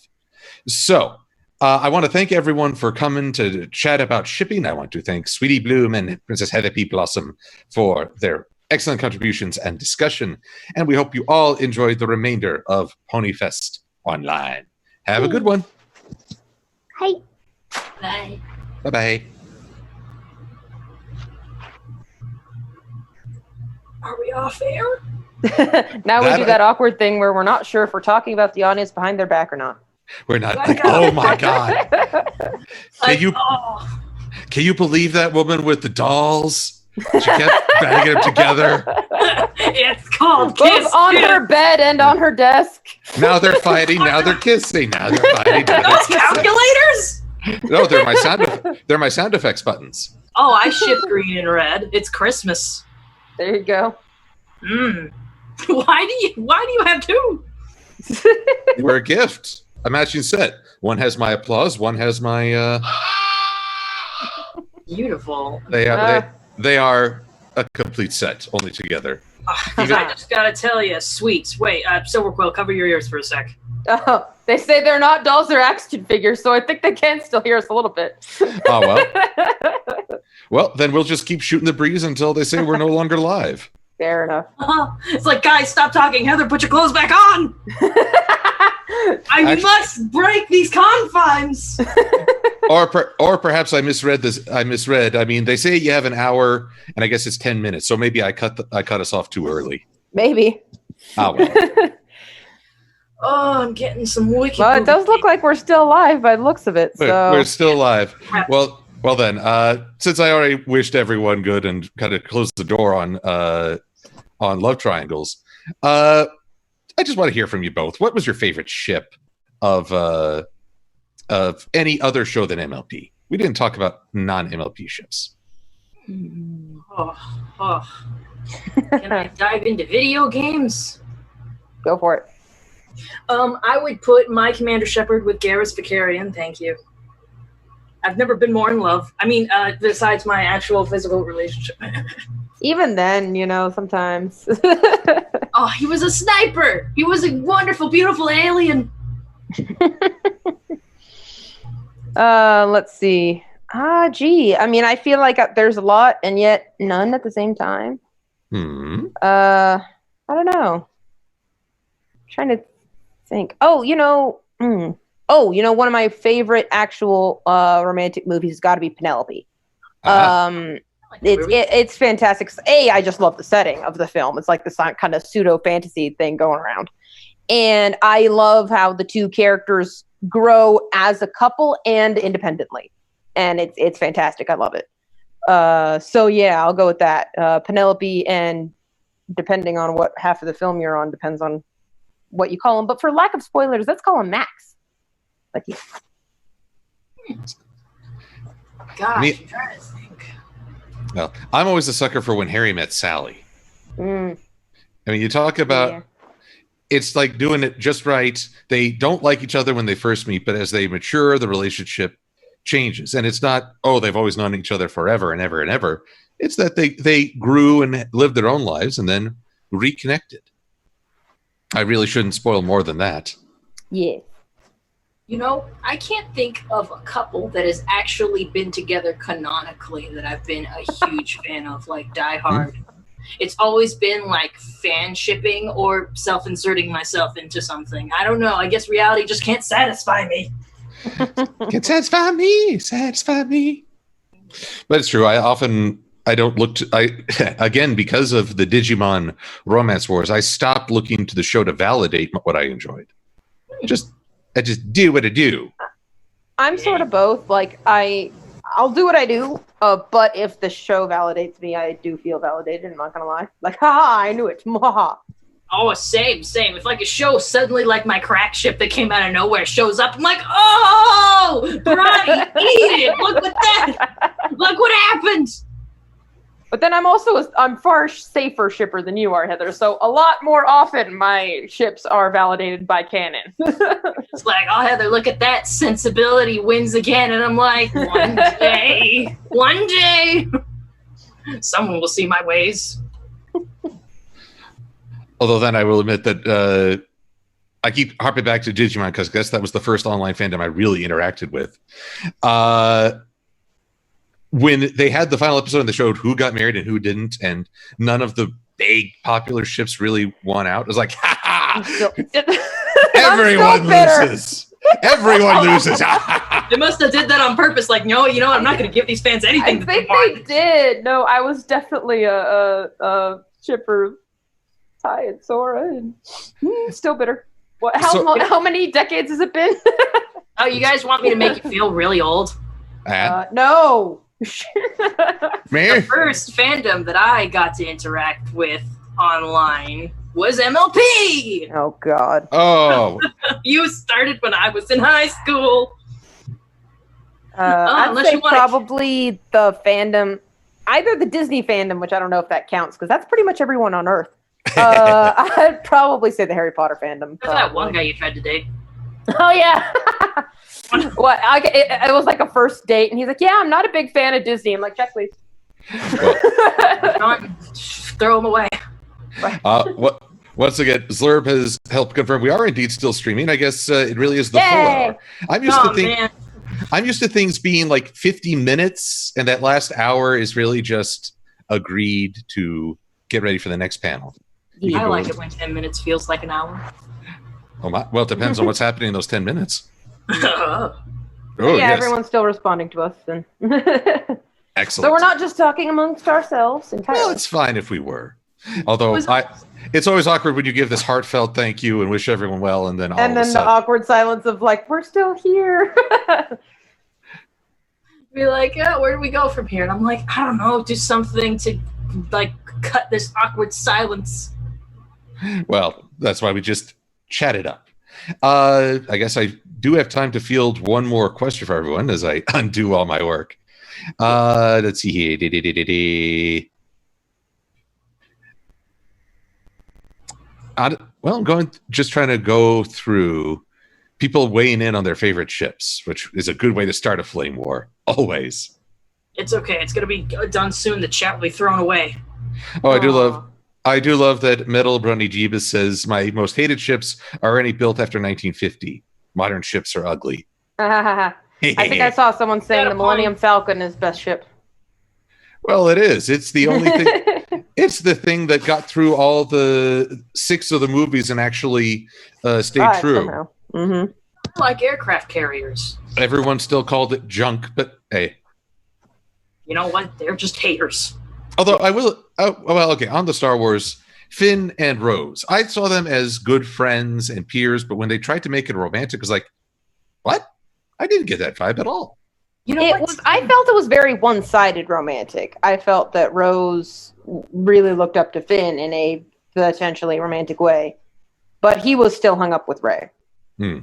So, I want to thank everyone for coming to chat about shipping. I want to thank Sweetie Bloom and Princess Heather P. Blossom for their excellent contributions and discussion, and we hope you all enjoyed the remainder of PonyFest Online. Have a good one. Hi. Bye. Bye-bye. Are we off air? Now we do that awkward thing where we're not sure if we're talking about the audience behind their back or not. We're not. Oh my God! Can you believe that woman with the dolls? She kept bagging them together. It's called both Kiss on her bed and on her desk. Now they're fighting. Now they're kissing. Now they're fighting. Now those calculators? No, they're my sound effects buttons. Oh, I ship green and red. It's Christmas. There you go. Why do you have two? They were a gift. A matching set. One has my applause. One has my. Beautiful. They are a complete set, only together. I just gotta tell you, sweets. Wait, Silverquill, cover your ears for a sec. Oh, they say they're not dolls, they're action figures, so I think they can still hear us a little bit. Oh, well. Well, then we'll just keep shooting the breeze until they say we're no longer live. Fair enough. It's like, guys, stop talking. Heather, put your clothes back on. I must break these confines. Or perhaps I misread this. I mean, they say you have an hour, and I guess it's 10 minutes. So maybe I cut us off too early. Maybe. Oh, well. Oh, I'm getting some wicked. Well, it does look like we're still alive by the looks of it. So we're still alive. Well then, since I already wished everyone good and kind of closed the door on love triangles, I just want to hear from you both. What was your favorite ship of of any other show than MLP. We didn't talk about non-MLP ships. Oh. Can I dive into video games? Go for it. I would put my Commander Shepard with Garrus Vicarian. Thank you. I've never been more in love. I mean, besides my actual physical relationship. Even then, sometimes. Oh, he was a sniper. He was a wonderful, beautiful alien. Let's see. Gee. I mean, I feel like there's a lot and yet none at the same time. I don't know. Trying to think. Oh, one of my favorite actual romantic movies has got to be Penelope. It's fantastic. I just love the setting of the film. It's like this kind of pseudo fantasy thing going around, and I love how the two characters grow as a couple and independently, and it's fantastic. I love it. So yeah, I'll go with that. Penelope, and depending on what half of the film you're on, depends on what you call him. But for lack of spoilers, let's call him Max. Like, gosh, I'm trying to think. Well, I'm always a sucker for when Harry met Sally. I mean, you talk about it's like doing it just right. They don't like each other when they first meet, but as they mature, the relationship changes. And it's not, they've always known each other forever and ever and ever. It's that they grew and lived their own lives and then reconnected. I really shouldn't spoil more than that. Yeah. I can't think of a couple that has actually been together canonically that I've been a huge fan of, like Die Hard. It's always been like fan shipping or self-inserting myself into something. I don't know. I guess reality just can't satisfy me. Can't satisfy me. But it's true. I don't look to, again, because of the Digimon romance wars, I stopped looking to the show to validate what I enjoyed. I just do what I do. I'm sort of both. Like, I'll do what I do, but if the show validates me, I do feel validated. I'm not gonna lie. Like, haha, I knew it. Oh, same. If like a show suddenly, like my crack ship that came out of nowhere shows up, I'm like, oh, Bronny, eat it. Look at that. Look what happened. But then I'm far safer shipper than you are, Heather. So a lot more often my ships are validated by canon. It's like, oh, Heather, look at that. Sensibility wins again. And I'm like, one day, someone will see my ways. Although then I will admit that I keep harping back to Digimon because I guess that was the first online fandom I really interacted with. When they had the final episode and they showed who got married and who didn't, and none of the big popular ships really won out, it was like, ha ha! Everyone loses. Everyone loses. They must have did that on purpose. Like, no, I'm not going to give these fans anything. I think they did. No, I was definitely a shipper. Ty and Sora, and still bitter. What? How many decades has it been? Oh, you guys want me to make you feel really old? No. The first fandom that I got to interact with online was MLP. Oh God. Oh. You started when I was in high school. I'd say probably the fandom, either the Disney fandom, which I don't know if that counts because that's pretty much everyone on Earth. I'd probably say the Harry Potter fandom. There's that one guy you tried to date. Oh yeah. What? It was like a first date, and he's like, "Yeah, I'm not a big fan of Disney." I'm like, "Check, please." Throw him away. Once again, Zlurb has helped confirm we are indeed still streaming. I guess it really is the full hour. I'm used to things being like 50 minutes, and that last hour is really just agreed to get ready for the next panel. Yeah. I like it when 10 minutes feels like an hour. Oh my! Well, it depends on what's happening in those 10 minutes. Yes. Everyone's still responding to us. And excellent. So we're not just talking amongst ourselves entirely. Well, it's fine if we were. Although it's always awkward when you give this heartfelt thank you and wish everyone well, and then the awkward silence of like, we're still here. Be like, yeah, where do we go from here? And I'm like, I don't know, do something to like cut this awkward silence. Well, that's why we just chat it up. I guess I do have time to field one more question for everyone as I undo all my work. Let's see here. I'm trying to go through people weighing in on their favorite ships, which is a good way to start a flame war. Always. It's okay. It's going to be done soon. The chat will be thrown away. Oh, I do love that Metal Brunny Jeebus says my most hated ships are any built after 1950. Modern ships are ugly. I think I saw someone saying the Millennium Falcon is best ship. Well, it is. It's the only thing. It's the thing that got through all the 6 of the movies and actually stayed true. Mm-hmm. Like aircraft carriers. Everyone still called it junk, but hey. You know what? They're just haters. Although I will, on the Star Wars, Finn and Rose, I saw them as good friends and peers, but when they tried to make it romantic, it was like, what? I didn't get that vibe at all. You know, I felt it was very one-sided romantic. I felt that Rose really looked up to Finn in a potentially romantic way, but he was still hung up with Rey.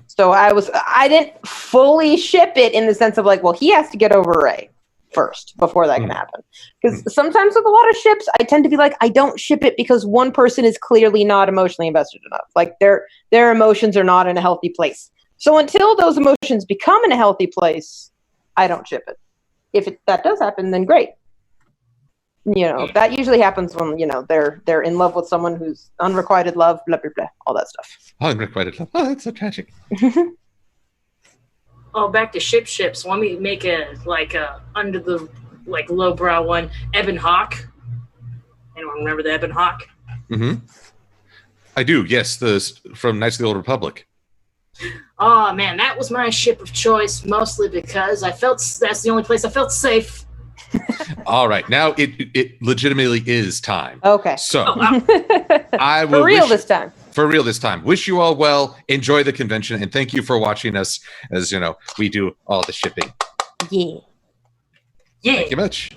So I didn't fully ship it in the sense of like, well, he has to get over Rey first before that can happen. Because sometimes with a lot of ships, I tend to be like, I don't ship it because one person is clearly not emotionally invested enough. Like their emotions are not in a healthy place. So until those emotions become in a healthy place, I don't ship it. If that does happen, then great. You know, that usually happens when, you know, they're in love with someone who's unrequited love, blah, blah, blah, all that stuff. Unrequited love. Oh, that's so tragic. Oh, back to ships. Let me make a under the lowbrow one. Ebon Hawk. Anyone remember the Ebon Hawk? Mm-hmm. I do. Yes, from Knights of the Old Republic. Oh man, that was my ship of choice, mostly because I felt that's the only place I felt safe. All right, now it legitimately is time. Okay. So I will For real this time. Wish you all well. Enjoy the convention, and thank you for watching us as we do all the shipping. Yeah. Yeah. Thank you much.